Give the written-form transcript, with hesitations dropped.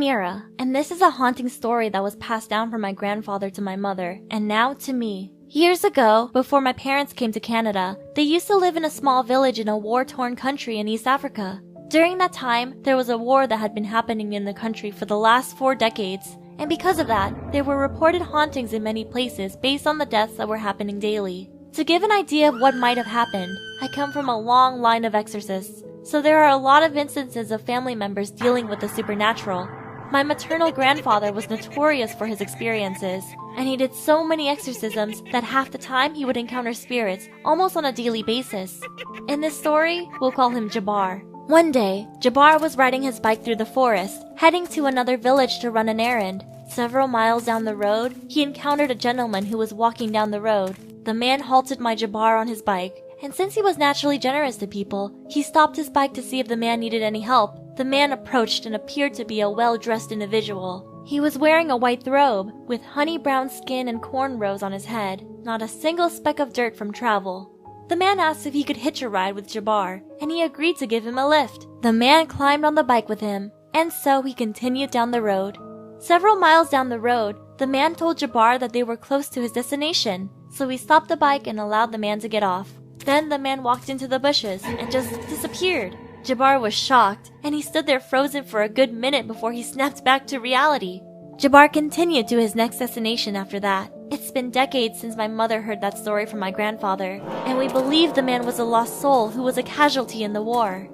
Mira, and this is a haunting story that was passed down from my grandfather to my mother, and now to me. Years ago, before my parents came to Canada, they used to live in a small village in a war-torn country in East Africa. During that time, there was a war that had been happening in the country for the last 4 decades, and because of that, there were reported hauntings in many places based on the deaths that were happening daily. To give an idea of what might have happened, I come from a long line of exorcists, so there are a lot of instances of family members dealing with the supernatural. My maternal grandfather was notorious for his experiences, and he did so many exorcisms that half the time he would encounter spirits almost on a daily basis. In this story, we'll call him Jabbar. One day, Jabbar was riding his bike through the forest, heading to another village to run an errand. Several miles down the road, he encountered a gentleman who was walking down the road. The man halted my Jabbar on his bike, and since he was naturally generous to people, he stopped his bike to see if the man needed any help. The man approached and appeared to be a well-dressed individual. He was wearing a white robe, with honey-brown skin and cornrows on his head, not a single speck of dirt from travel. The man asked if he could hitch a ride with Jabbar, and he agreed to give him a lift. The man climbed on the bike with him, and so he continued down the road. Several miles down the road, the man told Jabbar that they were close to his destination, so he stopped the bike and allowed the man to get off. Then the man walked into the bushes and just disappeared. Jabbar was shocked, and he stood there frozen for a good minute before he snapped back to reality. Jabbar continued to his next destination after that. It's been decades since my mother heard that story from my grandfather, and we believe the man was a lost soul who was a casualty in the war.